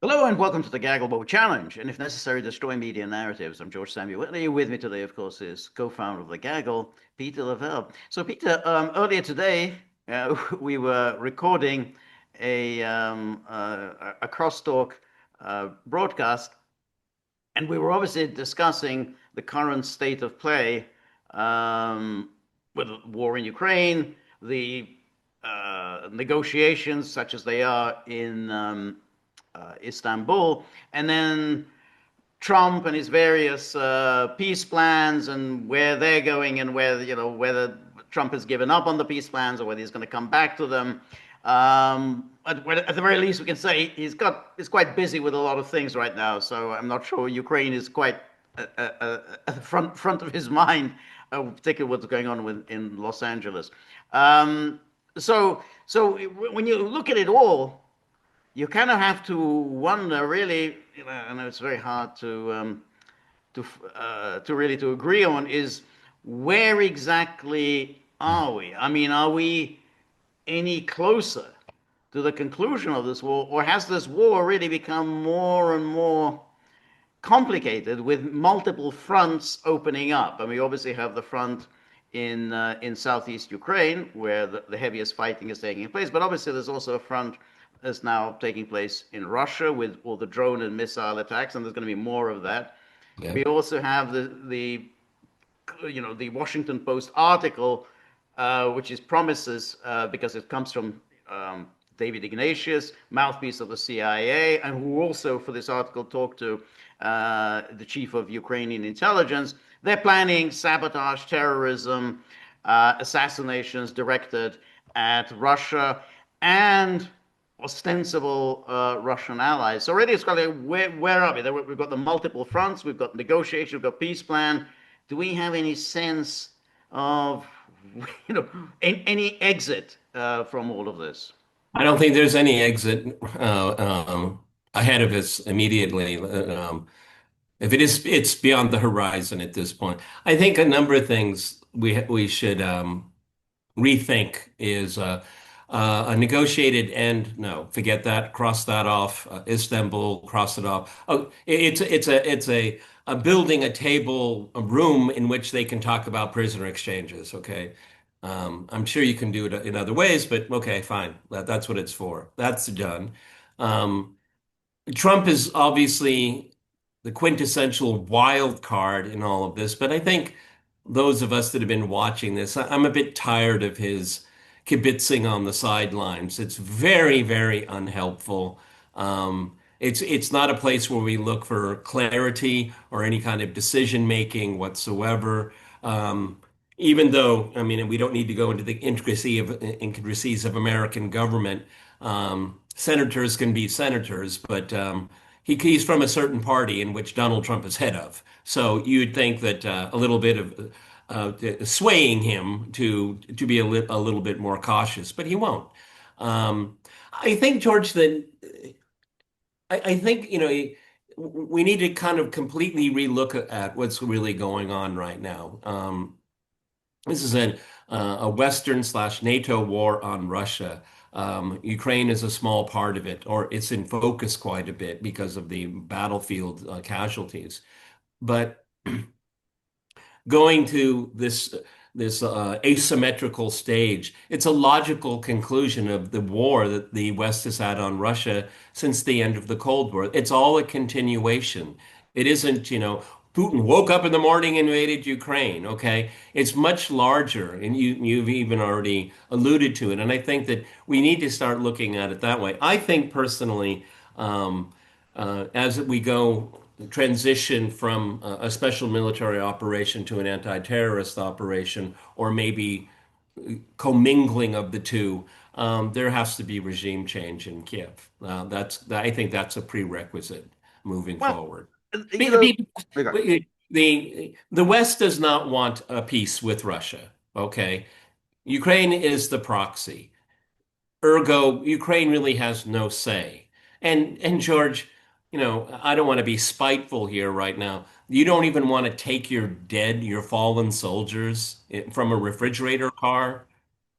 Hello and welcome to the Gagglebow Challenge, and if necessary, destroy media narratives. I'm George Samuel Whitley. With me today, of course, is co-founder of the Gaggle, Peter Lavelle. So, Peter, earlier today, we were recording a crosstalk broadcast, and we were obviously discussing the current state of play with the war in Ukraine, the negotiations such as they are in Istanbul, and then Trump and his various peace plans and where they're going and whether Trump has given up on the peace plans or whether he's going to come back to them. At the very least, we can say he's quite busy with a lot of things right now. So I'm not sure Ukraine is quite at the front of his mind, particularly what's going on in Los Angeles. So when you look at it all, you kind of have to wonder, really. I know it's very hard to really to agree on is where exactly are we? I mean, are we any closer to the conclusion of this war, or has this war really become more and more complicated with multiple fronts opening up? I mean, we obviously have the front in southeast Ukraine where the heaviest fighting is taking place, but obviously there's also a front that's now taking place in Russia with all the drone and missile attacks, and there's going to be more of that. Yeah. We also have the Washington Post article, which is promises because it comes from David Ignatius, mouthpiece of the CIA, and who also for this article talked to the chief of Ukrainian intelligence. They're planning sabotage, terrorism, assassinations directed at Russia and ostensible Russian allies. So already it's got like, where are we? We've got the multiple fronts, we've got negotiation, we've got peace plan. Do we have any sense of any exit from all of this? I don't think there's any exit ahead of us immediately. If it is, it's beyond the horizon at this point. I think a number of things we should rethink is a negotiated end. No, forget that. Cross that off. Istanbul, cross it off. Oh, it's a building a table, a room in which they can talk about prisoner exchanges. Okay. I'm sure you can do it in other ways, but okay, fine. That's what it's for. That's done. Um, Trump is obviously the quintessential wild card in all of this, but I think those of us that have been watching this, I'm a bit tired of his kibitzing on the sidelines. It's very, very unhelpful. It's not a place where we look for clarity or any kind of decision making whatsoever. Even though, I mean, we don't need to go into the intricacies of American government. Senators can be senators, but he's from a certain party in which Donald Trump is head of. So you'd think that a little bit of swaying him to be a little bit more cautious, but he won't. I think, George, that I think we need to kind of completely relook at what's really going on right now. This is a Western slash NATO war on Russia. Ukraine is a small part of it, or it's in focus quite a bit because of the battlefield casualties. But going to this asymmetrical stage, it's a logical conclusion of the war that the West has had on Russia since the end of the Cold War. It's all a continuation. It isn't, Putin woke up in the morning and invaded Ukraine. Okay, it's much larger, and you've even already alluded to it. And I think that we need to start looking at it that way. I think personally, as we go transition from a special military operation to an anti-terrorist operation, or maybe commingling of the two, there has to be regime change in Kiev. I think that's a prerequisite moving Well, forward. you Be- know, be- okay. the West does not want a peace with Russia. Okay, Ukraine is the proxy. Ergo, Ukraine really has no say. And George, I don't want to be spiteful here right now. You don't even want to take your fallen soldiers from a refrigerator car.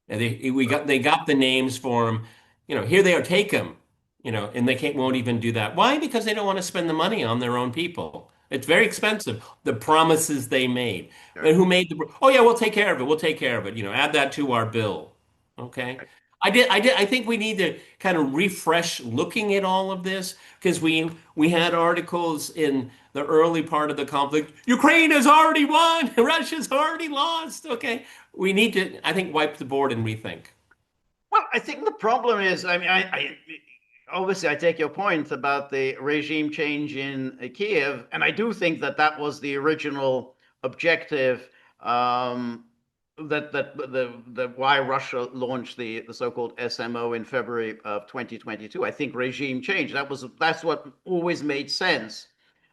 And they got the names for them. Here they are, take them. and they can't won't even do that. Why? Because they don't want to spend the money on their own people. It's very expensive. The promises they made. Sure. And who made oh yeah, we'll take care of it. We'll take care of it. Add that to our bill. Okay. I think we need to kind of refresh looking at all of this because we had articles in the early part of the conflict. Ukraine has already won. Russia's already lost. Okay. We need to, I think, wipe the board and rethink. Well, I think the problem is, I mean, obviously I take your point about the regime change in Kiev, and I do think that that was the original objective. That why Russia launched the so-called SMO in February of 2022. I think regime change. That's what always made sense.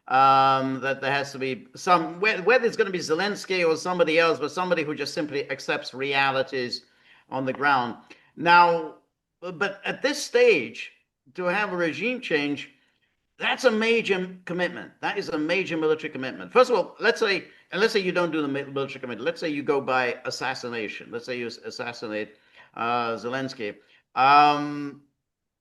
That there has to be whether it's going to be Zelensky or somebody else, but somebody who just simply accepts realities on the ground. Now, but at this stage, to have a regime change, that's a major commitment. That is a major military commitment. First of all, let's say you don't do the military commitment. Let's say you go by assassination. Let's say you assassinate Zelensky. Um,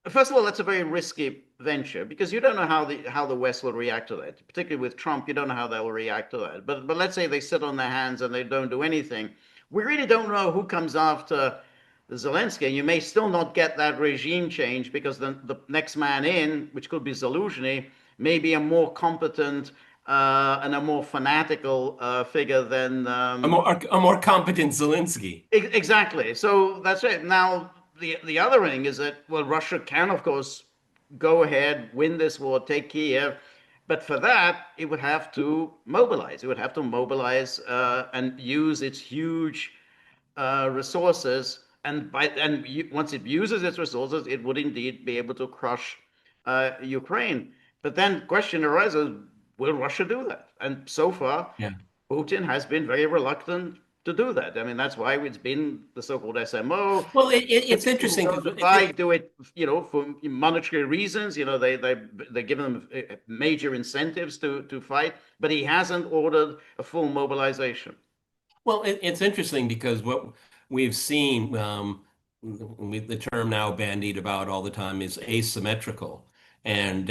First of all, that's a very risky venture because you don't know how the West will react to that. Particularly with Trump, you don't know how they will react to that. But let's say they sit on their hands and they don't do anything. We really don't know who comes after Zelensky. You may still not get that regime change because the next man in, which could be Zelensky, may be a more competent and a more fanatical figure than A more competent Zelensky. exactly. So that's it. Now, the other thing is that, well, Russia can, of course, go ahead, win this war, take Kiev, but for that, it would have to mobilize. It would have to mobilize and use its huge resources, and once it uses its resources, it would indeed be able to crush Ukraine. But then, the question arises: will Russia do that? And so far, Yeah. Putin has been very reluctant to do that. I mean, that's why it's been the so-called SMO. Well, The it's people who interesting go because to fight do it, for monetary reasons. They give them major incentives to fight, but he hasn't ordered a full mobilization. it's interesting because what we've seen, the term now bandied about all the time is asymmetrical, and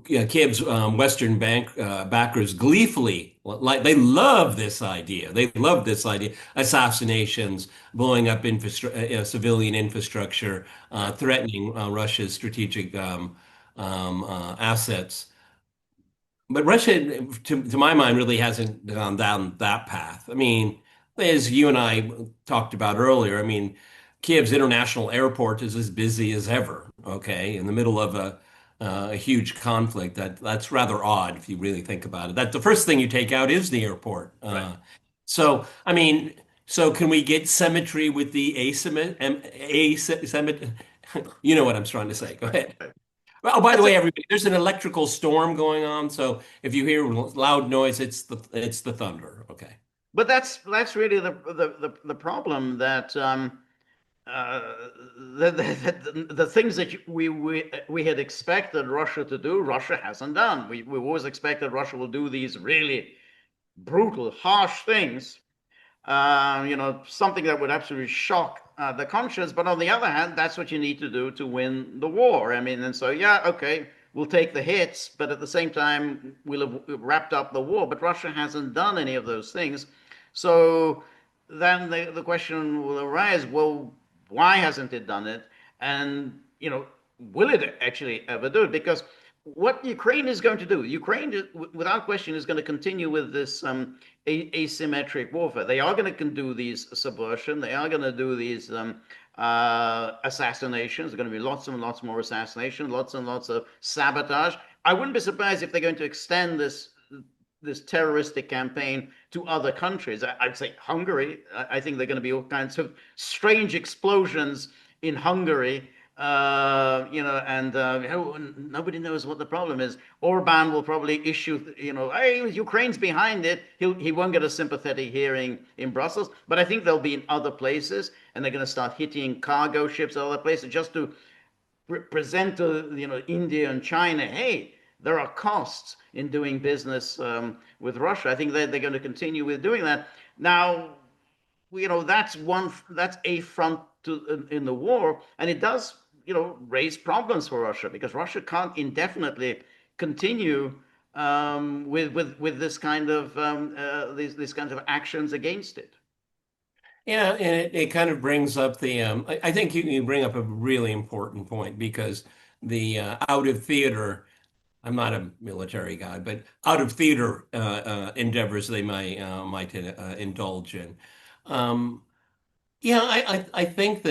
yeah, Kiev's Western backers gleefully, like they love this idea. They love this idea. Assassinations, blowing up civilian infrastructure, Yeah. threatening Russia's strategic assets. But Russia, to my mind, really hasn't gone down that path. I mean, as you and I talked about earlier, I mean, Kiev's international airport is as busy as ever, okay, in the middle of a huge conflict. That's rather odd if you really think about it. That the first thing you take out is the airport. Right. So, I mean, so can we get symmetry with the asymmetry? You know what I'm trying to say. Go Right. ahead. Right. Oh, by the That's way, it. everybody, there's an electrical storm going on, so if you hear loud noise, it's the thunder. Okay. But that's really the problem that uh, the things that we had expected Russia to do, Russia hasn't done. We always expected Russia will do these really brutal, harsh things, something that would absolutely shock the conscience. But on the other hand, that's what you need to do to win the war. I mean, and so, yeah, okay, we'll take the hits, but at the same time, we'll have wrapped up the war. But Russia hasn't done any of those things. So then the question will arise, well, why hasn't it done it? And, will it actually ever do it? Because what Ukraine is going to do, Ukraine, without question, is going to continue with this asymmetric warfare. They are going to do these subversion. They are going to do these assassinations. There's going to be lots and lots more assassinations, lots and lots of sabotage. I wouldn't be surprised if they're going to extend this terroristic campaign to other countries. I'd say Hungary. I think they're going to be all kinds of strange explosions in Hungary, and nobody knows what the problem is. Orban will probably issue, hey, Ukraine's behind it. He won't get a sympathetic hearing in Brussels, but I think they'll be in other places, and they're going to start hitting cargo ships at other places just to present to India and China, hey, there are costs in doing business with Russia. I think they're going to continue with doing that. Now, that's a front in the war, and it does, raise problems for Russia because Russia can't indefinitely continue with this kind of these kinds of actions against it. Yeah, and it kind of brings up I think you bring up a really important point because the out of theater, I'm not a military guy, but out of theater endeavors they might indulge in. Um, yeah, I think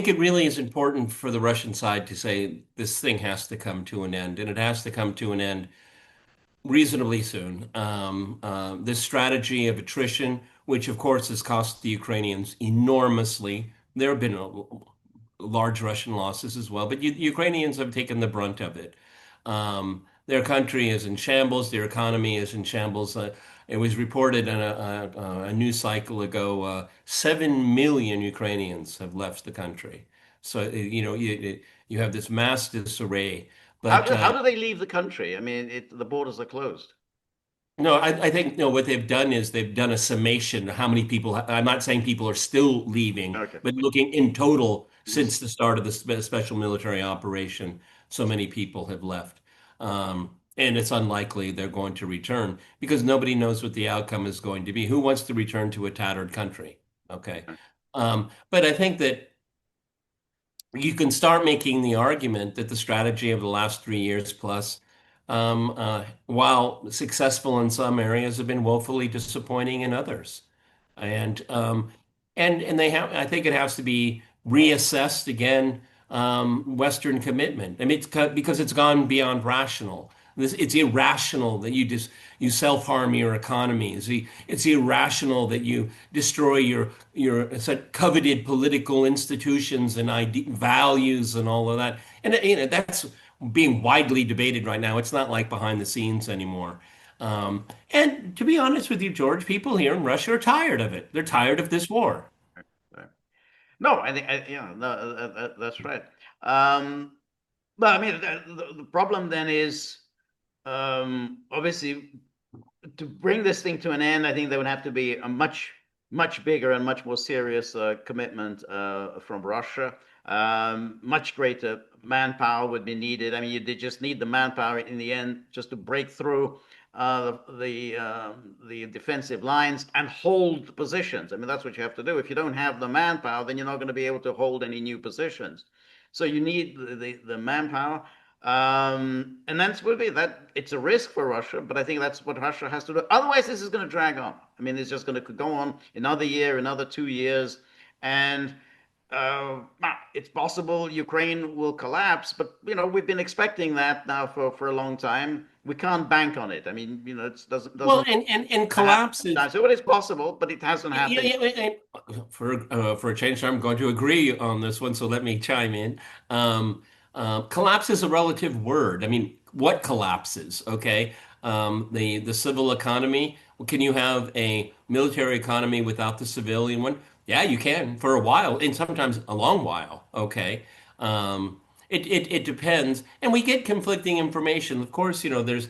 it really is important for the Russian side to say this thing has to come to an end, and it has to come to an end reasonably soon. This strategy of attrition, which of course has cost the Ukrainians enormously. There have been large Russian losses as well, but Ukrainians have taken the brunt of it. Their country is in shambles. Their economy is in shambles. It was reported in a news cycle ago, 7 million Ukrainians have left the country. So, you have this mass disarray. But How do they leave the country? I mean, the borders are closed. no, I think no. What they've done is they've done a summation of how many people. I'm not saying people are still leaving, Okay. but looking in total Mhm. since the start of the special military operation, so many people have left, and it's unlikely they're going to return because nobody knows what the outcome is going to be. Who wants to return to a tattered country? Okay, but I think that you can start making the argument that the strategy of the last 3 years plus, while successful in some areas, have been woefully disappointing in others. And they have, I think it has to be reassessed again, Western commitment. I mean, because it's gone beyond rational. It's irrational that you self-harm your economy. It's irrational that you destroy your coveted political institutions and values and all of that. And that's being widely debated right now. It's not like behind the scenes anymore. And to be honest with you, George, people here in Russia are tired of it. They're tired of this war. Right. No, I think yeah, no, that's right. Um, but I mean, the problem then is obviously to bring this thing to an end. I think there would have to be a much bigger and much more serious commitment from Russia. Much greater manpower would be needed. I mean, you did just need the manpower in the end just to break through the defensive lines and hold positions. I mean, that's what you have to do. If you don't have the manpower, then you're not going to be able to hold any new positions. So you need the manpower. And that's will be that it's a risk for Russia, but I think that's what Russia has to do. Otherwise, this is going to drag on. I mean, it's just going to go on another year, another 2 years, and it's possible Ukraine will collapse. But we've been expecting that now for a long time. We can't bank on it. I mean, it Well, doesn't and happen collapses. anytime. So it is possible, but it hasn't Yeah, happened. yeah, for a change, I'm going to agree on this one. So let me chime in. Collapse is a relative word. I mean, what collapses? Okay, the civil economy. Well, can you have a military economy without the civilian one? Yeah, you can for a while, and sometimes a long while. Okay, it depends, and we get conflicting information. Of course, there's.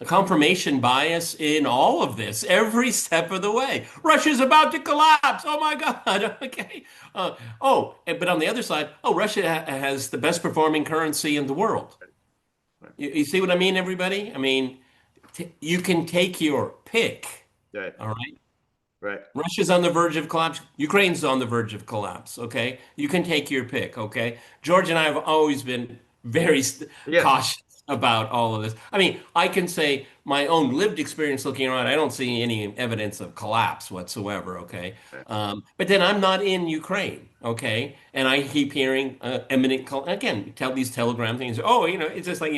A confirmation bias in all of this, every step of the way. Russia's about to collapse. Oh my God. Okay. But on the other side, Russia has the best performing currency in the world. You see what I mean, everybody? I mean, you can take your pick. Right, All right. right. Russia's on the verge of collapse. Ukraine's on the verge of collapse. Okay. You can take your pick. Okay. George and I have always been very Yes. cautious about all of this. I mean, I can say my own lived experience looking around, I don't see any evidence of collapse whatsoever. Okay. Right. But then I'm not in Ukraine. Okay. And I keep hearing again, tell these telegram things. Oh, it's just like,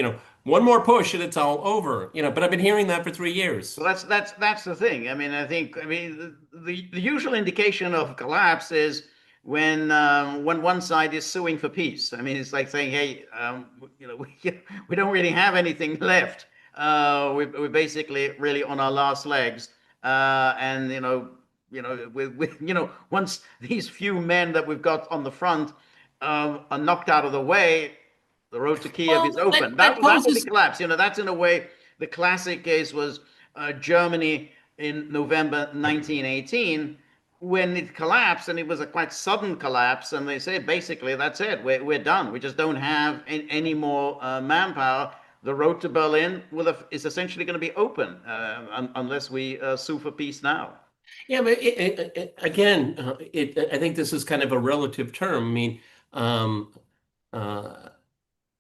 one more push and it's all over. But I've been hearing that for 3 years. Well, that's the thing. I mean, I mean the usual indication of collapse is when one side is suing for peace. I mean, it's like saying, hey, we don't really have anything left. We're basically really on our last legs, and once these few men that we've got on the front are knocked out of the way, the road to Kiev Well, is that, open. that That would be poses collapse. That's in a way the classic case was Germany in November 1918. when it collapsed, and it was a quite sudden collapse, and they say basically that's it, we're done. We just don't have any more manpower. The road to Berlin is essentially going to be open unless we sue for peace now. Yeah, but again, I think this is kind of a relative term. I mean, um, uh,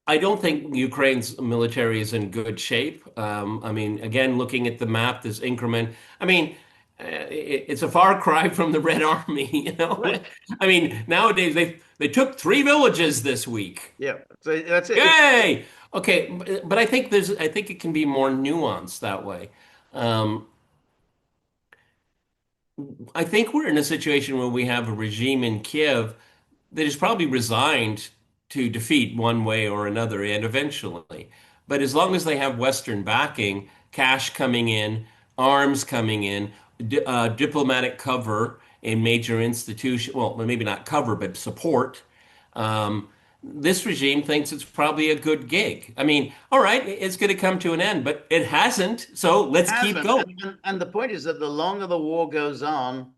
I don't think Ukraine's military is in good shape. I mean, again, looking at the map, this increment. I mean, it's a far cry from the Red Army. Right. I mean, nowadays they took 3 villages this week. Yeah. So that's it. Yay! Okay, but I think it can be more nuanced that way. Um, I think we're in a situation where we have a regime in Kiev that is probably resigned to defeat one way or another and eventually. But as long as they have Western backing, cash coming in, arms coming in, diplomatic cover in major institutions, well, maybe not cover, but support, um, this regime thinks it's probably a good gig. I mean, all right, it's going to come to an end, but it hasn't. So let's keep Hasn't. going. And the point is that the longer the war goes on,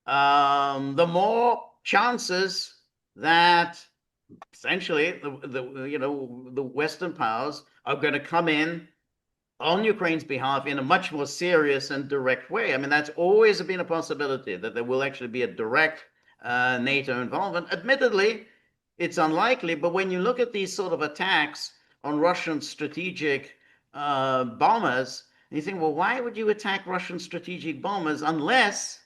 the more chances that essentially the Western powers are going to come in on Ukraine's behalf in a much more serious and direct way. I mean, that's always been a possibility that there will actually be a direct NATO involvement. Admittedly, it's unlikely, but when you look at these sort of attacks on Russian strategic bombers, you think, well, why would you attack Russian strategic bombers unless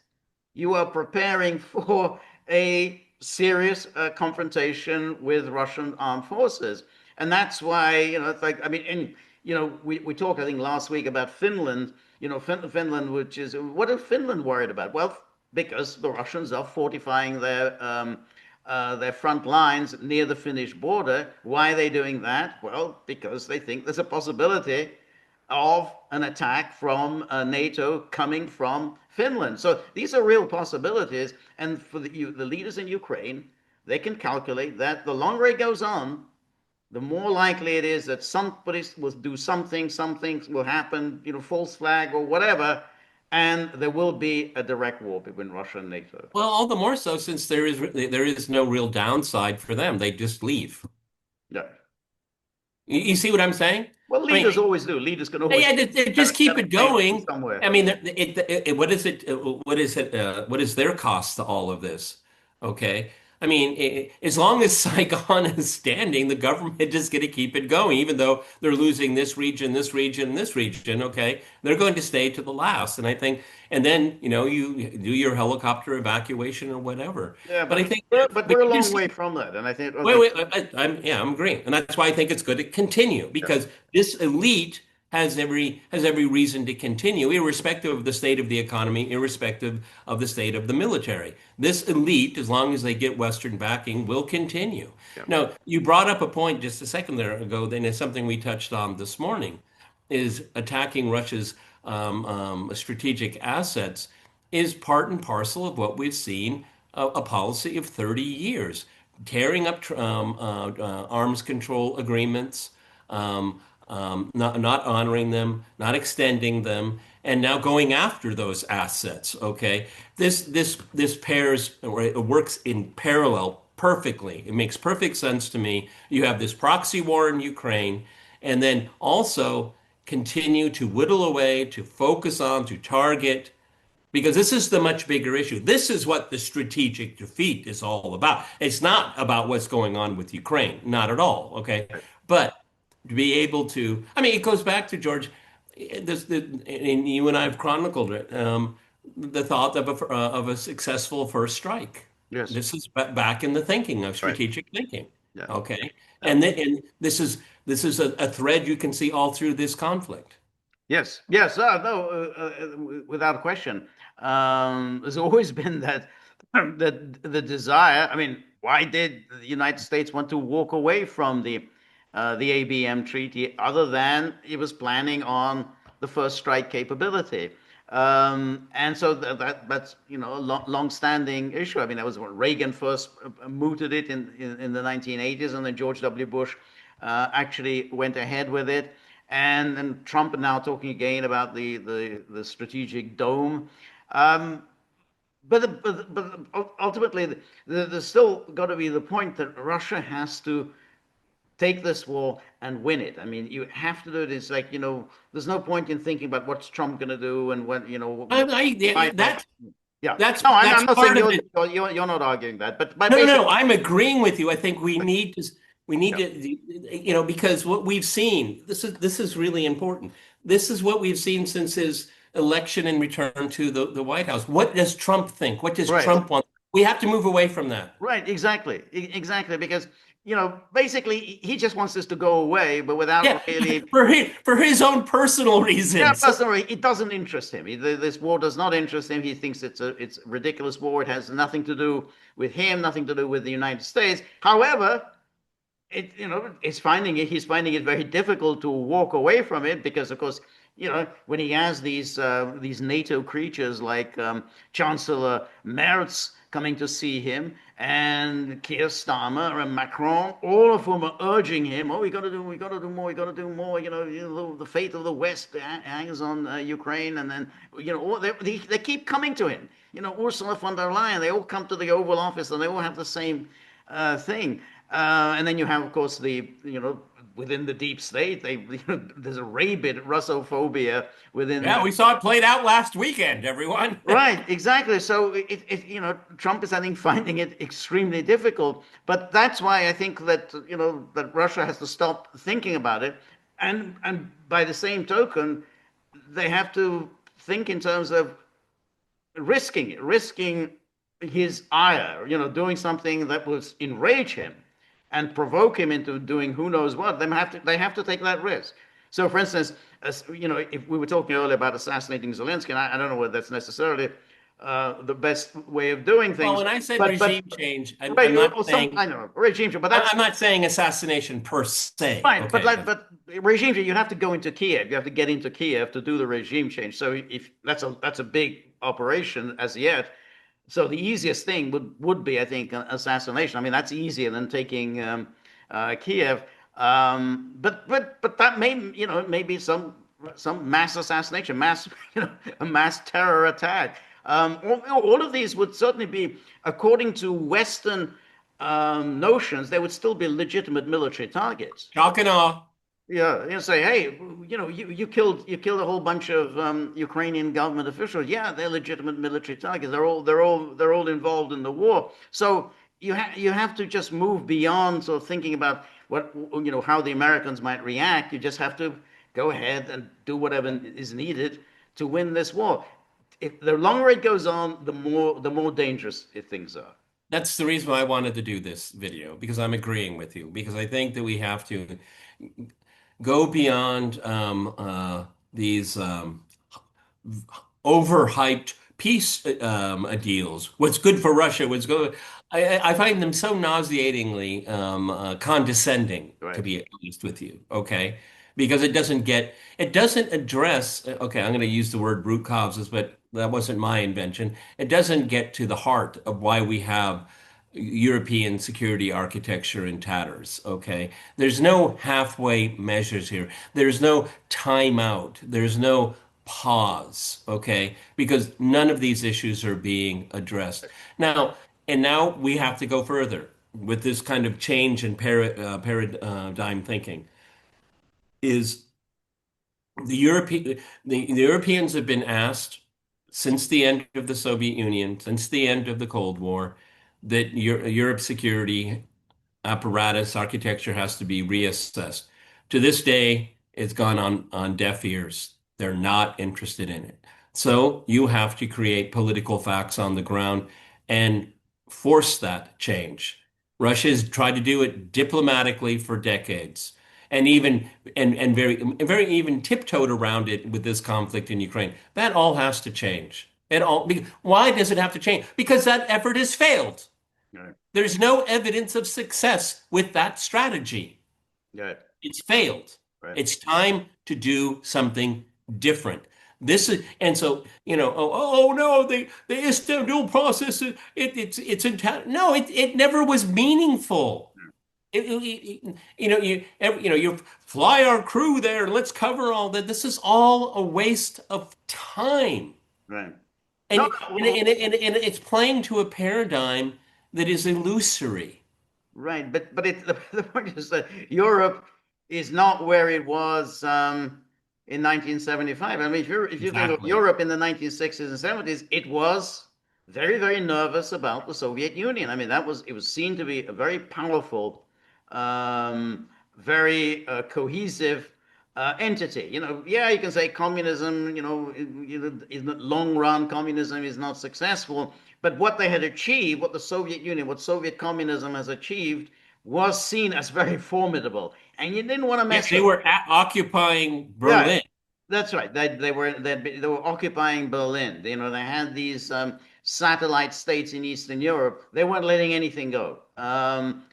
you are preparing for a serious confrontation with Russian armed forces? And that's why, it's like, I mean, we talked, I think, last week about Finland, Finland, which is, what are Finland worried about? Well, because the Russians are fortifying their front lines near the Finnish border. Why are they doing that? Well, because they think there's a possibility of an attack from NATO coming from Finland. So these are real possibilities. And for the leaders in Ukraine, they can calculate that the longer it goes on, the more likely it is that somebody will do something will happen, false flag or whatever, and there will be a direct war between Russia and NATO. Well, all the more so since there is no real downside for them. They just leave. Yeah. You see what I'm saying? Well, I mean, leaders always do. Leaders can always yeah, just get keep it away from going. somewhere. I mean, what is it? What is it? What is their cost to all of this? Okay. I mean, as long as Saigon is standing, the government is going to keep it going, even though they're losing this region, this region, this region. Okay. They're going to stay to the last. And I think, and then, you do your helicopter evacuation or whatever. Yeah, But I think, but but we're a you long just way from that, and I think wait, wait, I'm agreeing, and that's why I think it's good to continue yeah, because this elite has every reason to continue, irrespective of the state of the economy, irrespective of the state of the military. This elite, as long as they get Western backing, will continue. yeah, Now, you brought up a point just a second there ago, then it's something we touched on this morning, is attacking Russia's strategic assets is part and parcel of what we've seen a policy of 30 years, tearing up arms control agreements, not honoring them, not extending them, and now going after those assets. Okay, this pairs or it works in parallel perfectly. It makes perfect sense to me. You have this proxy war in Ukraine, and then also continue to whittle away, to focus on, to target because this is the much bigger issue. This is what the strategic defeat is all about. It's not about what's going on with Ukraine, not at all. Okay. right. But to be able to, I mean, it goes back to George, and you and I have chronicled it, the thought of a successful first strike. Yes, This is back in the thinking of right. strategic thinking. Yeah, Okay. yeah. And this is a thread you can see all through this conflict. Yes, yes, no, without question. There's always been that the desire. I mean, why did the United States want to walk away from the ABM treaty, other than it was planning on the first strike capability? And so that's a long-standing issue. I mean, that was when Reagan first mooted it in the 1980s, and then George W. Bush actually went ahead with it. And Trump now talking again about the strategic dome. Um, but ultimately, there's still got to be the point that Russia has to take this war and win it. I mean, you have to do it. It's like, there's no point in thinking about what's Trump going to do and when, Yeah, yeah. that's No, I'm that's not saying part of it. you're not arguing that, but No, no, basically, no. I'm agreeing with you. I think we need yeah, to, because what we've seen, this is really important. This is what we've seen since his election and return to the White House. What does Trump think? What does right. Trump want? We have to move away from that. Right, exactly. Exactly. Because, basically he just wants this to go away, but without Yeah, really, for his own personal yeah, reasons. personally, it doesn't interest him. This war does not interest him. He thinks it's a ridiculous war. It has nothing to do with him, nothing to do with the United States. However, he's finding it very difficult to walk away from it because, of course, when he has these NATO creatures like Chancellor Merz coming to see him and Keir Starmer and Macron, all of whom are urging him, oh, we got to do more, we got to do more. The fate of the West hangs on Ukraine, and then they keep coming to him. Ursula von der Leyen, they all come to the Oval Office and they all have the same thing. And then you have, of course, within the deep state, there's a rabid Russophobia within. Yeah, we saw it played out last weekend, everyone. Right, exactly. So Trump is, I think, finding it extremely difficult. But that's why I think that that Russia has to stop thinking about it, and by the same token, they have to think in terms of risking his ire, doing something that will enrage him and provoke him into doing who knows what. They have to take that risk. So, for instance, if we were talking earlier about assassinating Zelensky, and I don't know whether that's necessarily the best way of doing Well, things, when I said but regime change, I'm right, not or some saying I know regime change, but I- that's I'm not saying assassination per se. right. But Okay. regime change, you have to go into Kiev. You have to get into Kiev to do the regime change. So if that's a big operation as yet. So the easiest thing would be, I think, an assassination. I mean, that's easier than taking Kiev. But that maybe some mass assassination, a mass terror attack. All of these would certainly be, according to Western notions, they would still be legitimate military targets. Shock and awe. Yeah, say, hey, you killed a whole bunch of Ukrainian government officials. Yeah, they're legitimate military targets. They're all involved in the war. So you have to just move beyond sort of thinking about how the Americans might react. You just have to go ahead and do whatever is needed to win this war. The longer it goes on, the more dangerous things are. That's the reason why I wanted to do this video, because I'm agreeing with you, because I think that we have to go beyond these overhyped peace deals. What's good for Russia? What's good? I find them so nauseatingly condescending, to Right. be honest with you. Okay, because it doesn't address. Okay, I'm going to use the word root causes, but that wasn't my invention. It doesn't get to the heart of why we have European security architecture in tatters. Okay, there's no halfway measures here. There's no timeout. There's no pause, okay? Because none of these issues are being addressed. Now we have to go further with this kind of change in paradigm thinking. Is the Europeans have been asked since the end of the Soviet Union, since the end of the Cold War, that Europe's security apparatus architecture has to be reassessed. To this day, it's gone on deaf ears. They're not interested in it. So you have to create political facts on the ground and force that change. Russia has tried to do it diplomatically for decades, and even and very even tiptoed around it with this conflict in Ukraine. That all has to change. Why does it have to change? Because that effort has failed. Right. There's no evidence of success with that strategy. Right. It's failed. Right. It's time to do something different. This is, and so, oh no, the Istanbul process, it's no, it never was meaningful. You fly our crew there, let's cover all that. This is all a waste of time. Right. And, No, and it's playing to a paradigm that is illusory. right, but the point is that Europe is not where it was in 1975. I mean, if you think of Exactly. Europe in the 1960s and 70s, it was very nervous about the Soviet Union. I mean, it was seen to be a very powerful, very cohesive entity. Yeah, you can say communism. In the long run, communism is not successful. But what they had achieved, what the Soviet Union, what Soviet communism has achieved, was seen as very formidable, and you didn't want to Yes, mess they with it. were occupying Yeah, Berlin. that's right. They were occupying Berlin. They had these satellite states in Eastern Europe. They weren't letting anything go.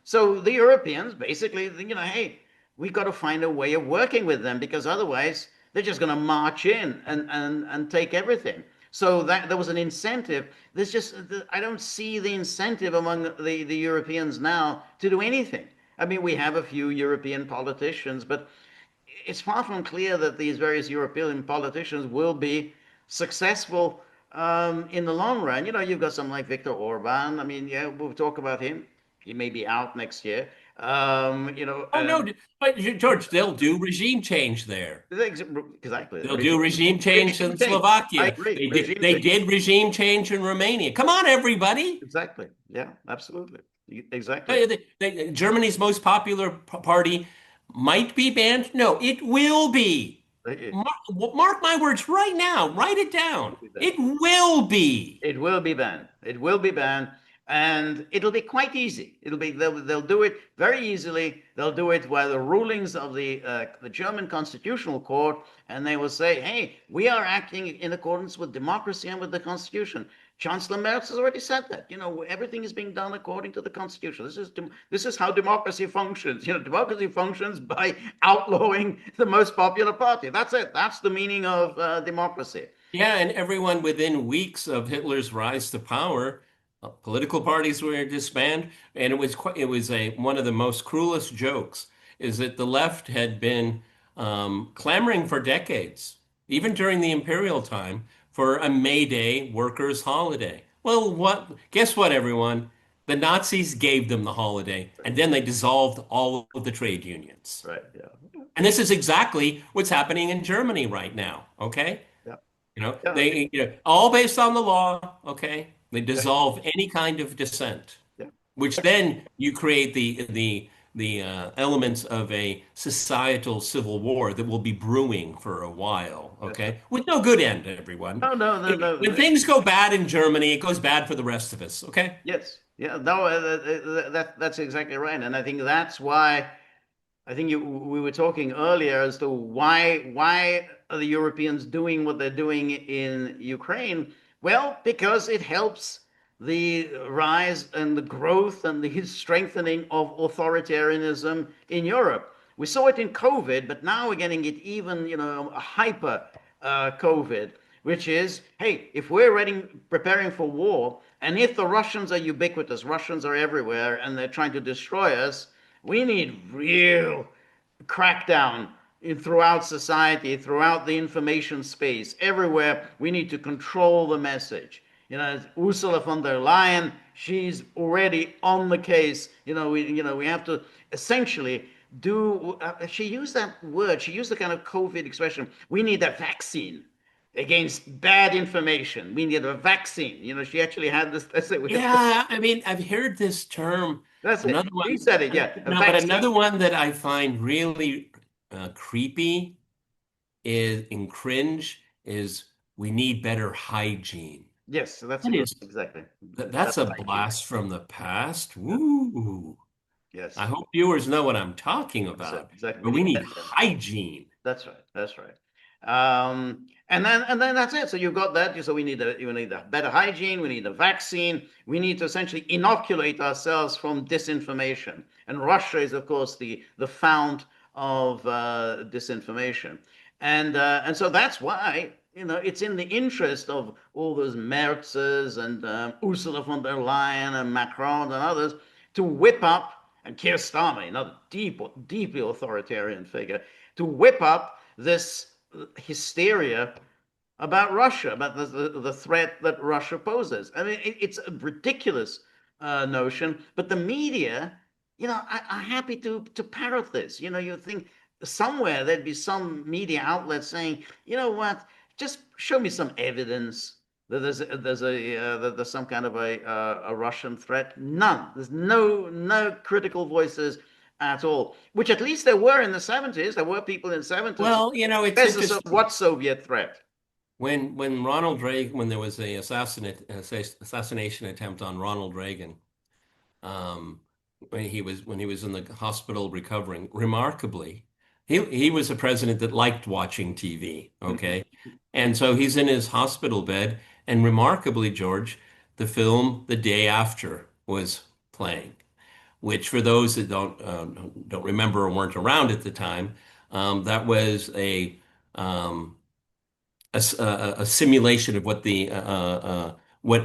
So the Europeans basically, hey, we got to find a way of working with them because otherwise they're just going to march in and take everything. So that there was an incentive. There's just I don't see the incentive among the Europeans now to do anything. I mean, we have a few European politicians, but it's far from clear that these various European politicians will be successful in the long run. You've got someone like Viktor Orban. I mean, yeah, we'll talk about him. He may be out next year. Um, you know, Oh no, um, but George, they'll do regime change there. exactly. They'll do regime change Regime in change. I Slovakia. agree. They did Regime they change. did regime change in Romania. Come on, everybody. Exactly. Yeah, absolutely. Exactly. Germany's most popular party might be banned. No, it will be. It Mark my words right now. Write it down. will be banned. It will be. It will be banned. It will be banned, and it'll be quite easy. They'll do it very easily. They'll do it by the rulings of the German Constitutional Court, and they will say, "Hey, we are acting in accordance with democracy and with the Constitution." Chancellor Merz has already said that. Everything is being done according to the Constitution. This is how democracy functions. Democracy functions by outlawing the most popular party. That's it. That's the meaning of democracy. Yeah, and everyone within weeks of Hitler's rise to power, political parties were disbanded, and it was a one of the most cruelest jokes is that the left had been clamoring for decades, even during the imperial time, for a May Day workers' holiday. Well, guess what, everyone? The Nazis gave them the holiday, and then they dissolved all of the trade unions. Right. Yeah. And this is exactly what's happening in Germany right now, okay? Yeah. Yeah. They all based on the law, okay? They Yeah. dissolve any kind of dissent, Yeah. which then you create the elements of a societal civil war that will be brewing for a while, That's right. okay? With no good end, everyone. No, no, no, When no. things go bad in Germany, it goes bad for the rest of us, okay? Yes. Yeah. No, that's exactly right. And I think that's why we were talking earlier as to why are the Europeans doing what they're doing in Ukraine? Well, because it helps the rise and the growth and the strengthening of authoritarianism in Europe. We saw it in COVID, but now we're getting it even, hyper COVID, which is, hey, if we're preparing for war, and if the Russians are ubiquitous, Russians are everywhere, and they're trying to destroy us, we need real crackdown throughout society, throughout the information space, everywhere. We need to control the message. Ursula von der Leyen, she's already on the case. We have to essentially do. She used that word. She used the kind of COVID expression. We need a vaccine against bad information. We need a vaccine. She actually had this. That's it. We have to, Yeah, I mean, I've heard this term. that's it. Another She one, said it. Yeah, a no, but another vaccine. one that I find really creepy is in cringe is we need better hygiene. Yes, so that's a That good is exactly. that's Better a hygiene. blast from the past. Yeah. Woo. I Yes, hope viewers know what I'm talking that's it. about. Exactly. We But we need need better. hygiene. That's right. That's right. And then that's it. So you've got that. So we need a better hygiene. We need a vaccine. We need to essentially inoculate ourselves from disinformation. And Russia is, of course, the fount of disinformation. And so that's why it's in the interest of all those Merzes and Ursula von der Leyen and Macron and others to whip up, and Keir Starmer, another deeply authoritarian figure, to whip up this hysteria about Russia, about the threat that Russia poses. I mean, it's a ridiculous notion, but the media, are happy to parrot this. You think somewhere there'd be some media outlet saying, you know what, just show me some evidence that there's some kind of a Russian threat. None. There's no critical voices at all. Which at least there were in the 70s. There were people in the 70s. Well, it's Where's the interesting. what Soviet threat? When Ronald Reagan, when there was a assassination attempt on Ronald Reagan, um, when he was in the hospital recovering, remarkably, he was a president that liked watching TV. Okay, and so he's in his hospital bed, and remarkably, George, the film The Day After was playing, which for those that don't remember or weren't around at the time, that was a simulation of what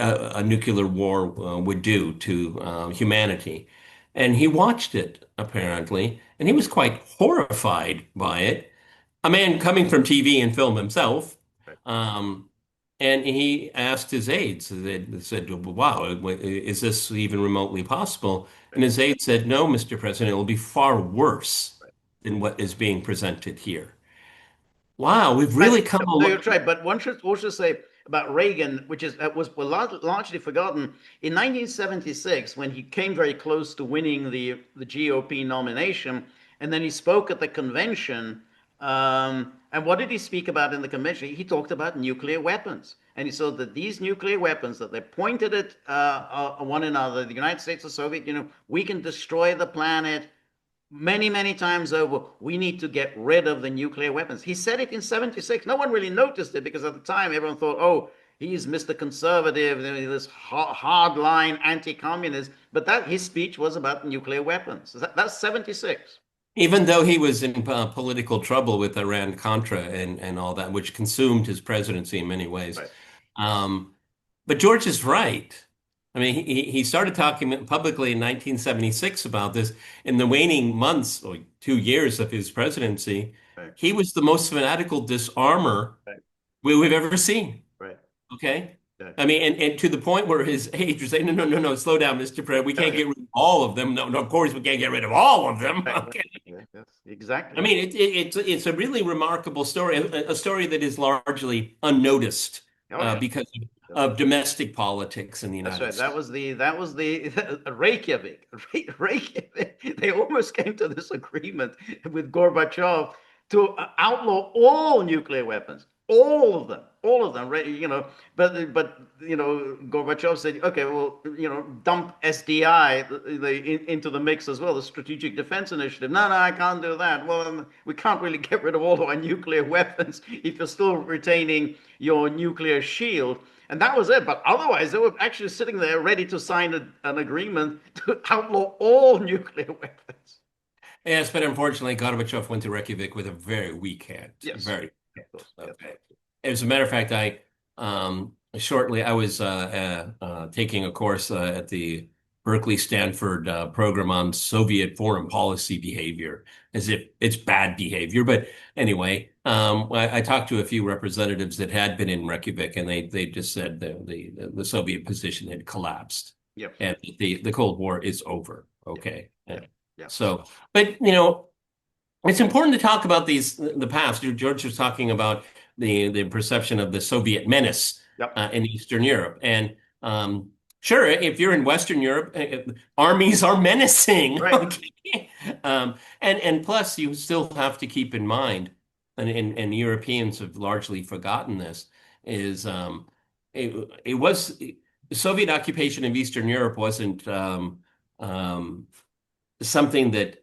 a nuclear war would do to humanity. And he watched it apparently, and he was quite horrified by it. A man coming from TV and film himself, Right, um, and he asked his aides. They said, "Wow, is this even remotely possible?" And right, his aide said, "No, Mr. President, it will be far worse right. than what is being presented here." Wow, we've Right. really come a No, long. you're right. But one should also say about Reagan, which is was largely forgotten. In 1976, when he came very close to winning the GOP nomination, and then he spoke at the convention. And what did he speak about in the convention? He talked about nuclear weapons, and he said that these nuclear weapons that they pointed at one another, the United States or Soviet Union, we can destroy the planet many, many times over. We need to get rid of the nuclear weapons. He said it in 76. No one really noticed it because at the time everyone thought, oh, he's Mr. Conservative, this hardline anti-communist. But that his speech was about nuclear weapons. That's 76. Even though he was in political trouble with Iran-Contra and all that, which consumed his presidency in many ways. Right. Um, but George is right. I mean, he started talking publicly in 1976 about this. In the waning months or 2 years of his presidency, Right. he was the most fanatical disarmer Right. we've ever seen. Right. Okay. Right. I mean, and to the point where his aides were saying, no, no, no, no, slow down, Mr. President. We can't Right. get rid of all of them. No, no, of course we can't get rid of all of them. Right. Okay. Right. Yes, I exactly. mean, it's a really remarkable story, a story that is largely unnoticed Oh yeah. because of domestic politics in the That's United right. That States. was the Reykjavik. Reykjavik. They almost came to this agreement with Gorbachev to outlaw all nuclear weapons, all of them. Right? But Gorbachev said, okay, well, dump SDI into the mix as well, the Strategic Defense Initiative. No, no, I can't do that. Well, we can't really get rid of all of our nuclear weapons if you're still retaining your nuclear shield. And that was it. But otherwise, they were actually sitting there ready to sign an agreement to outlaw all nuclear weapons. Yes, but unfortunately, Gorbachev went to Reykjavik with a very weak hand. Yes, Very. of course. Yes. Okay. As a matter of fact, I was taking a course at the Berkeley Stanford program on Soviet foreign policy behavior, as if it's bad behavior. But anyway, I talked to a few representatives that had been in Reykjavik, and they just said the Soviet position had collapsed, Yep. and the Cold War is over. Yep. Okay. Yep. Yep. So, but it's important to talk about the past. George was talking about the perception of the Soviet menace Yep. in Eastern Europe, and sure, if you're in Western Europe, armies are menacing. Right. Okay, and plus you still have to keep in mind, and Europeans have largely forgotten this, is it was Soviet occupation of Eastern Europe wasn't something that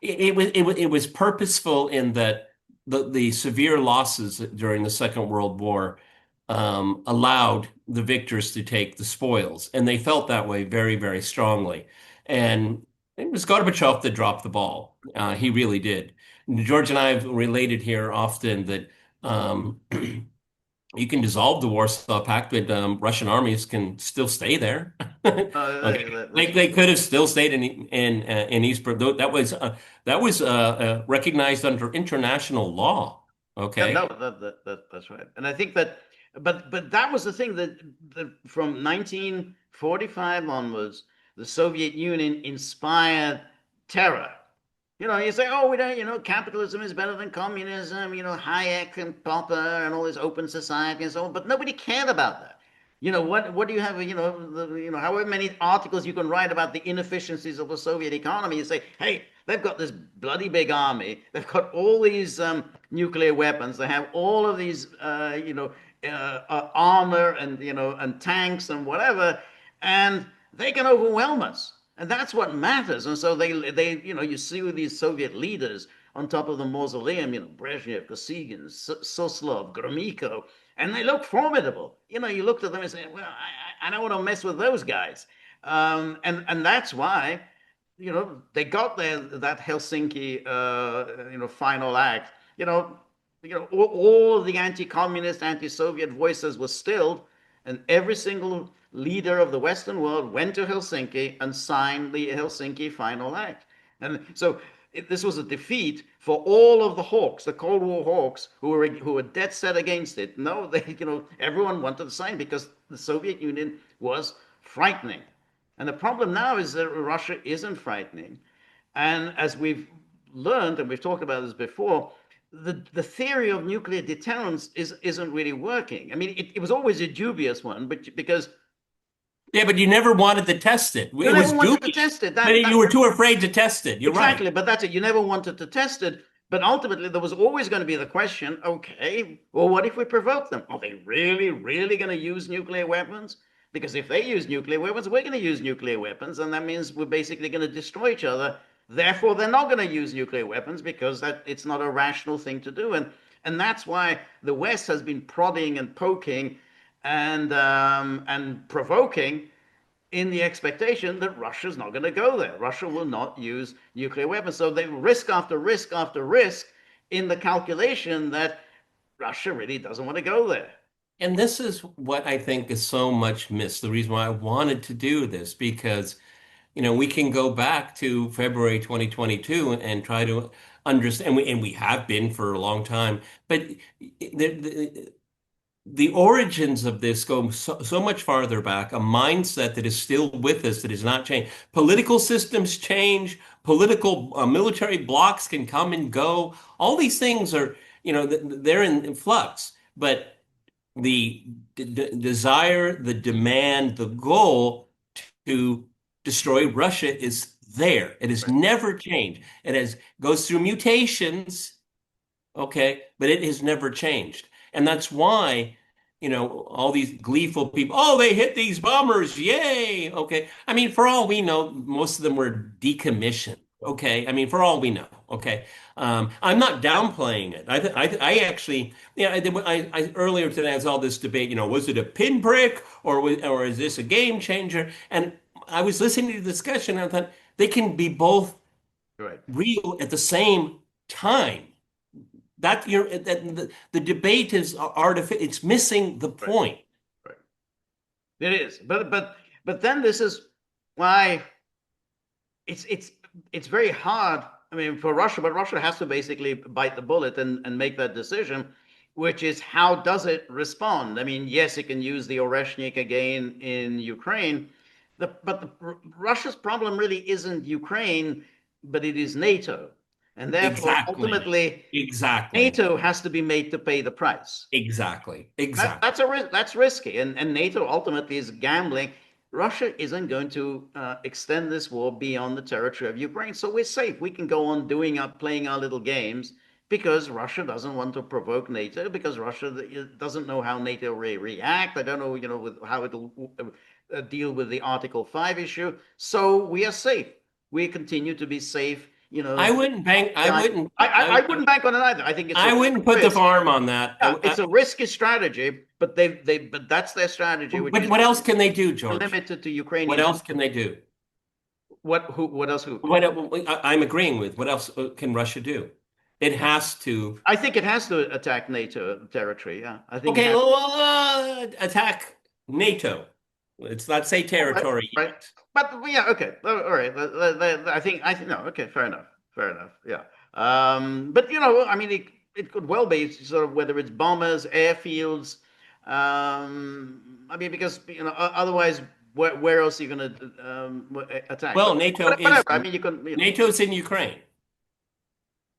it was purposeful in that the severe losses during the Second World War allowed the victors to take the spoils, and they felt that way very, very strongly. And it was Gorbachev that dropped the ball. He really did. George and I have related here often that you can dissolve the Warsaw Pact, but Russian armies can still stay there. Okay, That's they could have still stayed in East Berlin. That was recognized under international law. Yeah, no, Okay. that's right. And I think that, but that was the thing that from 1945 onwards, the Soviet Union inspired terror. You say, oh, we don't, capitalism is better than communism, Hayek and Popper and all this open society and so on, but nobody cared about that. What do you have, however many articles you can write about the inefficiencies of the Soviet economy, you say, hey, they've got this bloody big army, they've got all these nuclear weapons, they have all of these, armor and, and tanks and whatever, and they can overwhelm us. And that's what matters. And so you see these Soviet leaders on top of the mausoleum, Brezhnev, Kosygin, Soslov, Gromyko, and they look formidable. You looked at them and say, well, I don't want to mess with those guys. And that's why, they got that Helsinki, final act. All of the anti-communist, anti-Soviet voices were stilled, and every single leader of the Western world went to Helsinki and signed the Helsinki Final Act. And so this was a defeat for all of the hawks, the Cold War hawks, who were dead set against it. No, everyone wanted to sign because the Soviet Union was frightening. And the problem now is that Russia isn't frightening. And as we've learned, and we've talked about this before, the theory of nuclear deterrence isn't really working. I mean, it was always a dubious one, but because Yeah, but you never wanted to test it. you It never was wanted to dubious, test it. but you were too afraid to test it. You're right. Exactly, but that's it. You never wanted to test it. But ultimately, there was always going to be the question, okay, well, what if we provoke them? Are they really, really going to use nuclear weapons? Because if they use nuclear weapons, we're going to use nuclear weapons, and that means we're basically going to destroy each other. Therefore, they're not going to use nuclear weapons because it's not a rational thing to do. And that's why the West has been prodding and poking and provoking in the expectation that Russia's not going to go there. Russia will not use nuclear weapons. So they risk after risk after risk in the calculation that Russia really doesn't want to go there. And this is what I think is so much missed. The reason why I wanted to do this, because, we can go back to February 2022 and try to understand, and we have been for a long time, but the, the origins of this go so much farther back, a mindset that is still with us, that has not changed. Political systems change, political military blocks can come and go. All these things are, they're in flux. But the desire, the demand, the goal to destroy Russia is there. It has Right. never changed. It has goes through mutations, okay, but it has never changed. And that's why, all these gleeful people, oh, they hit these bombers, yay. Okay. I mean, for all we know, most of them were decommissioned. Okay. I mean, for all we know. Okay. I'm not downplaying it. I actually, earlier today, I saw this debate, was it a pinprick or is this a game changer? And I was listening to the discussion and I thought they can be both Right. real at the same time. The debate is artificial. It's missing the Right. point. Right. It is. But then this is why it's it's it's very hard. I mean, for Russia, but Russia has to basically bite the bullet and make that decision, which is how does it respond? I mean, yes, it can use the Oreshnik again in Ukraine, Russia's problem really isn't Ukraine, but it is NATO, and therefore Exactly. ultimately Exactly. NATO has to be made to pay the price. Exactly. That, Exactly. that's a risk. That's risky, and NATO ultimately is gambling. Russia isn't going to extend this war beyond the territory of Ukraine, so we're safe. We can go on playing our little games because Russia doesn't want to provoke NATO because Russia doesn't know how NATO will react. I don't know, how it'll deal with the Article 5 issue. So we are safe. We continue to be safe. I wouldn't bank. I I, wouldn't. I wouldn't bank on it either. I think it's a I wouldn't put the risk. farm on that. Yeah, it's a risky strategy, but but that's their strategy, which But is what else can they do, George? limited to What Ukrainian. else can they do? What else? Who? I'm agreeing with. What else can Russia do? It has to. I think it has to attack NATO territory. Yeah, I think it Okay, has. well, attack NATO. Let's not say Right, territory right. yet. But yeah, okay, all right. I think no. Okay, fair enough. Fair enough. Yeah. But I mean, it could well be sort of whether it's bombers, airfields. I mean, because otherwise, where else are you going to attack? Well, But NATO is whatever. I mean, you can, NATO's in Ukraine.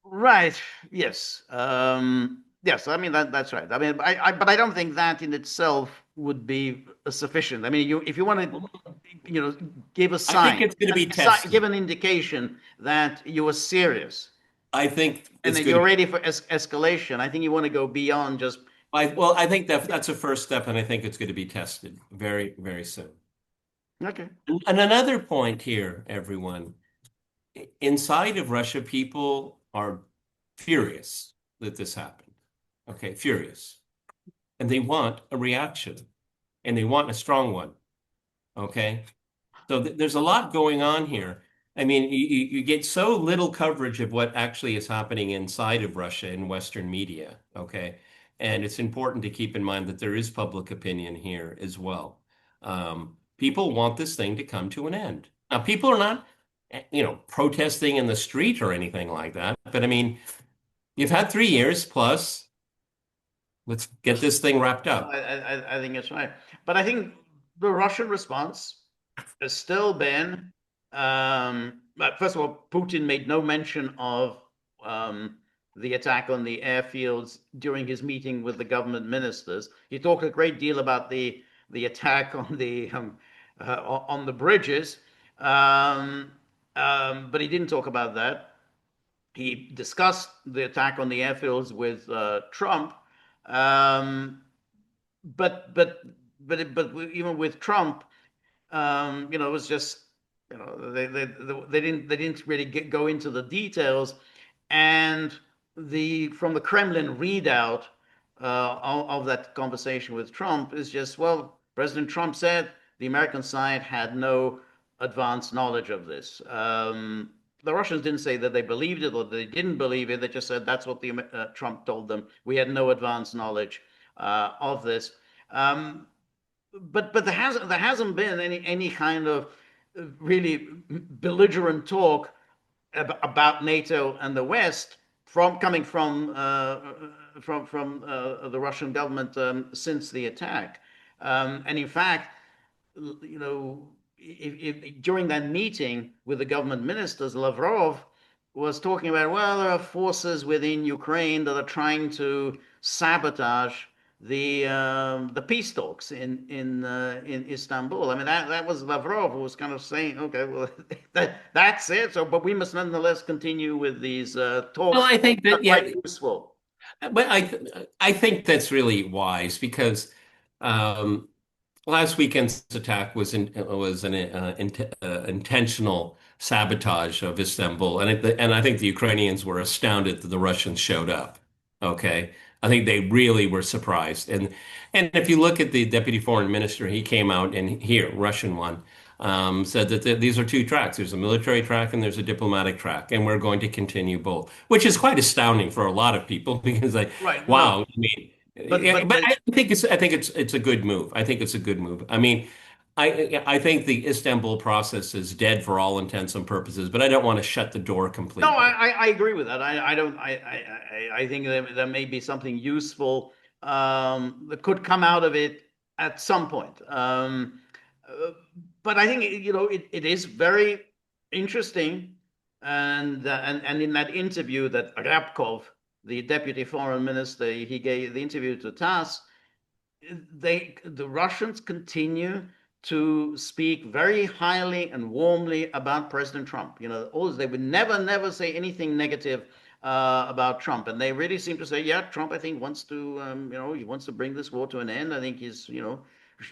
right. Yes. Yes. I mean that's right. I mean, but I don't think that in itself would be sufficient. I mean, if you want to, give a I think sign, it's going to be give tested. an indication that you are serious I think and it's that going to you're be. ready for escalation. I think you want to go beyond just. Well, I think that's a first step, and I think it's going to be tested very, very soon. Okay. And another point here, everyone, inside of Russia, people are furious that this happened. Okay, furious. And they want a reaction, and they want a strong one. Okay. So there's a lot going on here. I mean, you get so little coverage of what actually is happening inside of Russia in Western media. Okay. And it's important to keep in mind that there is public opinion here as well. People want this thing to come to an end. Now, people are not, protesting in the street or anything like that. But I mean, you've had 3 years plus. Let's get this thing wrapped up. I think it's right. But I think the Russian response has still been, but first of all, Putin made no mention of the attack on the airfields during his meeting with the government ministers. He talked a great deal about the attack on the bridges, um, but he didn't talk about that. He discussed the attack on the airfields with Trump, um, but even with Trump, it was just they didn't really go into the details, and the from the Kremlin readout of that conversation with Trump is just, well, President Trump said the American side had no advanced knowledge of this. The Russians didn't say that they believed it or they didn't believe it. They just said that's what the Trump told them. We had no advanced knowledge of this. Um, but there hasn't been any kind of really belligerent talk about NATO and the West from coming from the Russian government since the attack. And in fact, during that meeting with the government ministers, Lavrov was talking about, well, there are forces within Ukraine that are trying to sabotage the peace talks in Istanbul. I mean, that was Lavrov who was kind of saying, okay, well, that's it. So, but we must nonetheless continue with these Well, talks. I think Are that, quite yeah, useful. but I think that's really wise because um, last weekend's attack was an intentional sabotage of Istanbul, and I think the Ukrainians were astounded that the Russians showed up. Okay, I think they really were surprised, and if you look at the deputy foreign minister, he came out and here, Russian one, said that these are two tracks. There's a military track and there's a diplomatic track, and we're going to continue both, which is quite astounding for a lot of people because like, Right. No, wow, I mean. but Yeah, but but but I think it's a good move. I think it's a good move. I mean, I think the Istanbul process is dead for all intents and purposes, but I don't want to shut the door No, completely. I agree with that. I don't. I think there may be something useful that could come out of it at some point. Uh, but I think it is very interesting, and in that interview that Ryabkov, the deputy foreign minister, he gave the interview to TASS. The Russians continue to speak very highly and warmly about President Trump. Always they would never say anything negative about Trump, and they really seem to say, yeah, Trump, I think, wants to, he wants to bring this war to an end. I think he's,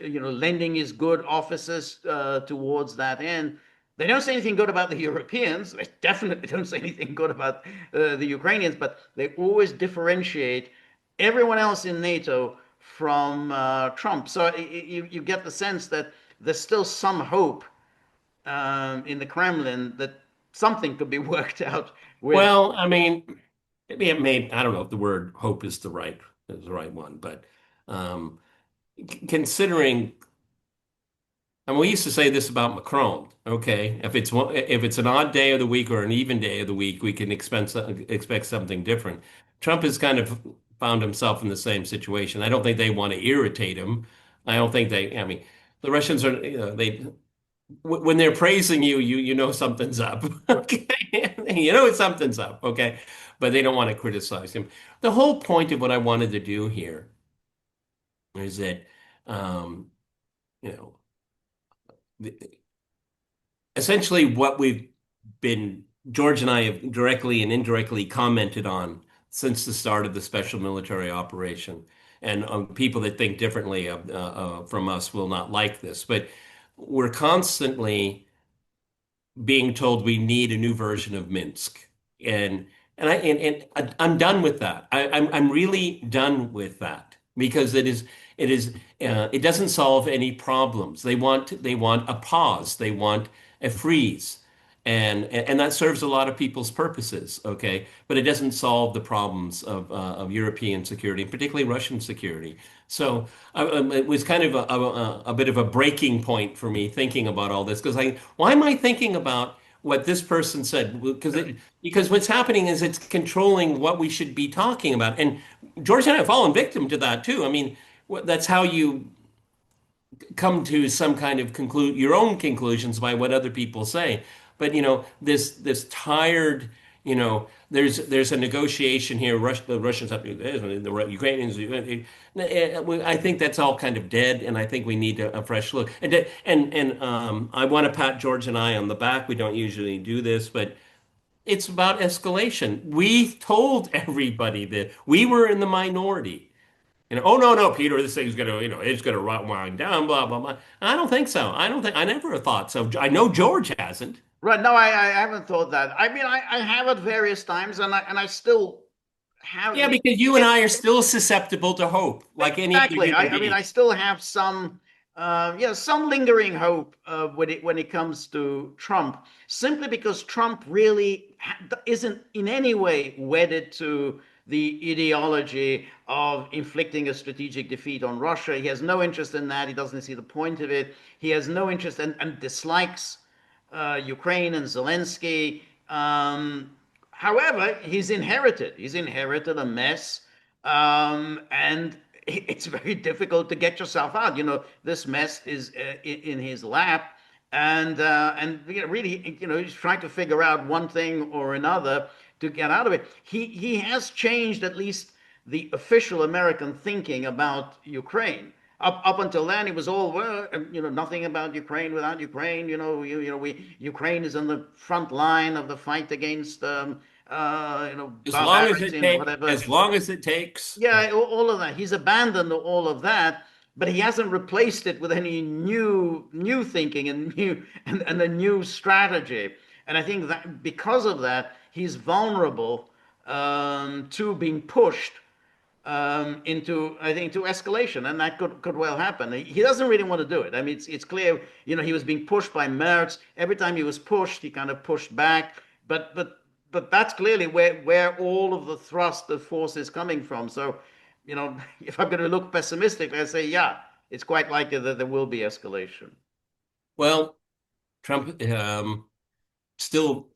lending his good offices towards that end. They don't say anything good about the Europeans. They definitely don't say anything good about the Ukrainians, but they always differentiate everyone else in NATO from Trump. So you get the sense that there's still some hope in the Kremlin that something could be worked out with. Well, I mean, I don't know if the word hope is the right one, but um, considering, And we used to say this about Macron, okay? If it's an odd day of the week or an even day of the week, we can expect something different. Trump has kind of found himself in the same situation. I don't think they want to irritate him. I don't think they, I mean, the Russians are, when they're praising you, you know something's up. Okay. You know something's up, okay? But they don't want to criticize him. The whole point of what I wanted to do here is that um, you know, essentially what we've been, George and I have directly and indirectly commented on since the start of the special military operation. And people that think differently from us will not like this, but we're constantly being told we need a new version of Minsk. And I'm done with that. I'm really done with that because it doesn't solve any problems. They want a pause. They want a freeze. And that serves a lot of people's purposes, okay? But it doesn't solve the problems of European security, particularly Russian security. So it was kind of a bit of a breaking point for me thinking about all this because why am I thinking about what this person said? Because what's happening is it's controlling what we should be talking about. And George and I have fallen victim to that too. I mean, that's how you come to some kind of conclude your own conclusions by what other people say. But this tired, there's a negotiation here. The Russians have to do this, and the Ukrainians. I think that's all kind of dead, and I think we need a fresh look. And I want to pat George and I on the back. We don't usually do this, but it's about escalation. We told everybody that we were in the minority. Oh no, no, Peter, this thing's gonna, it's gonna wind down, blah blah blah. I don't think so. I never thought so. I know George hasn't. Right. No, I haven't thought that. I mean, I have at various times, and I still have Yeah, because you and I are still susceptible to hope, like any other exactly. human I mean, being. I still have some, yeah, some lingering hope when it comes to Trump, simply because Trump really isn't in any way wedded to the ideology of inflicting a strategic defeat on Russia. He has no interest in that. He doesn't see the point of it. He has no interest and dislikes Ukraine and Zelensky. However, he's inherited a mess, and it's very difficult to get yourself out. This mess is in his lap, and really, he's trying to figure out one thing or another to get out of it. He has changed at least the official American thinking about Ukraine. Up until then, it was all well, nothing about Ukraine without Ukraine. Ukraine is on the front line of the fight against As long as barbarity it and takes, whatever. as long as it takes. Yeah, all of that. He's abandoned all of that, but he hasn't replaced it with any new thinking and a new strategy. And I think that because of that, he's vulnerable to being pushed into, I think, to escalation, and that could well happen. He doesn't really want to do it. I mean, it's clear. He was being pushed by Merz. Every time he was pushed, he kind of pushed back. But that's clearly where all of the thrust of force is coming from. So, if I'm going to look pessimistic, I say, yeah, it's quite likely that there will be escalation. Well, Trump still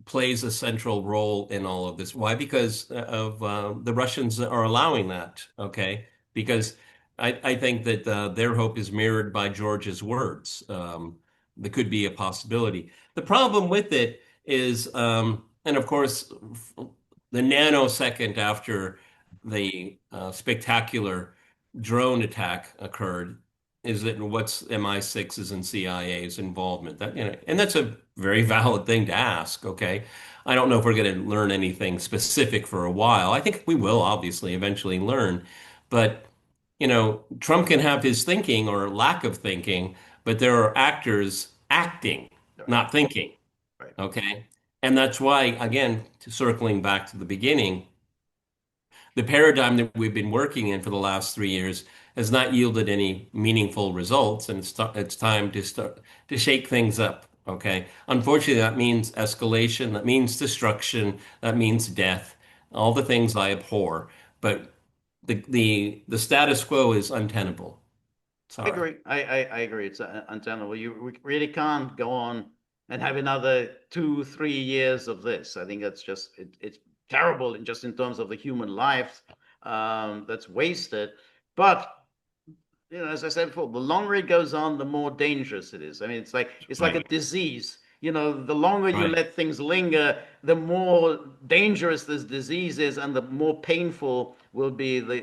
plays a central role in all of this. Why? Because of the Russians are allowing that. Okay, because I think that their hope is mirrored by George's words. There could be a possibility. The problem with it is, and of course, the nanosecond after the spectacular drone attack occurred, is that what's MI6's and CIA's involvement? And that's a very valid thing to ask. Okay, I don't know if we're going to learn anything specific for a while. I think we will obviously eventually learn, but Trump can have his thinking or lack of thinking, but there are actors acting, Right, not thinking. right, Okay, and that's why, again, circling back to the beginning, the paradigm that we've been working in for the last 3 years has not yielded any meaningful results, and it's time to start to shake things up. Okay. Unfortunately, that means escalation, that means destruction, that means death, all the things I abhor. But the status quo is untenable. I Sorry. agree. I agree. It's untenable. We really can't go on and have another 2, 3 years of this. I think that's just it's terrible in just in terms of the human life that's wasted. But as I said before, the longer it goes on, the more dangerous it is. I mean, it's like a Right. disease. The longer you Right. let things linger, the more dangerous this disease is, and the more painful will be the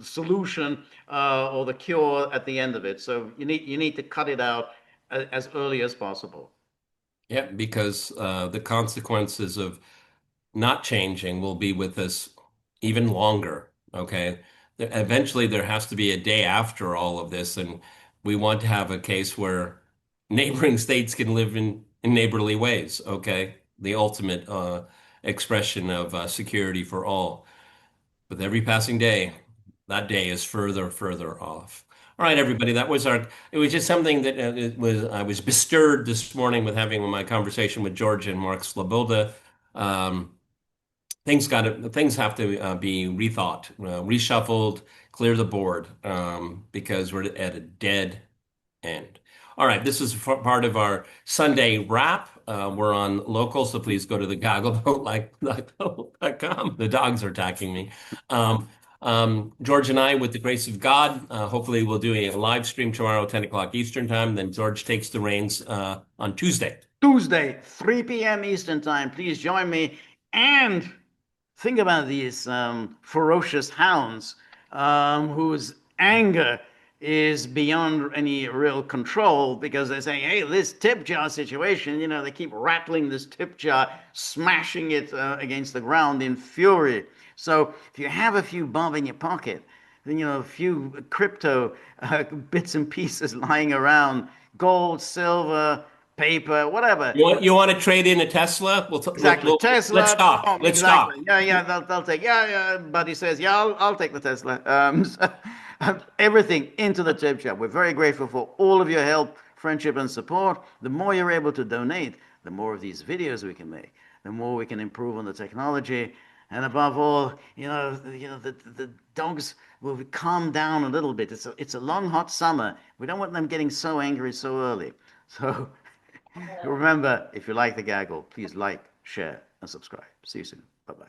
solution or the cure at the end of it. So you need to cut it out as early as possible. Yeah, because the consequences of not changing will be with us even longer. Okay. Eventually, there has to be a day after all of this, and we want to have a case where neighboring states can live in neighborly ways. Okay. The ultimate expression of security for all. With every passing day, that day is further off. All right, everybody, it was just something that I was bestirred this morning with having my conversation with George and Mark Slobodka. Um, things have to be rethought, reshuffled, clear the board, because we're at a dead end. All right, this is part of our Sunday wrap. We're on local, so please go to the goggleboat.com. The dogs are attacking me. Um, George and I, with the grace of God, hopefully we'll do a live stream tomorrow, 10 o'clock Eastern time. Then George takes the reins on Tuesday. Tuesday, 3 p.m. Eastern Time. Please join me. And think about these ferocious hounds whose anger is beyond any real control because they're saying, hey, this tip jar situation, they keep rattling this tip jar, smashing it against the ground in fury. So if you have a few bob in your pocket, then, a few crypto bits and pieces lying around, gold, silver, paper, whatever. You want to trade in a Tesla? Exactly. Let's Tesla, talk. boom, Let's exactly. talk. Yeah, yeah, they'll take. Yeah, yeah. Buddy says, yeah, I'll take the Tesla. Everything into the tip jar. We're very grateful for all of your help, friendship, and support. The more you're able to donate, the more of these videos we can make, the more we can improve on the technology, and above all, the dogs will calm down a little bit. It's a long, hot summer. We don't want them getting so angry so early. So remember, if you like the gaggle, please like, share, and subscribe. See you soon. Bye bye.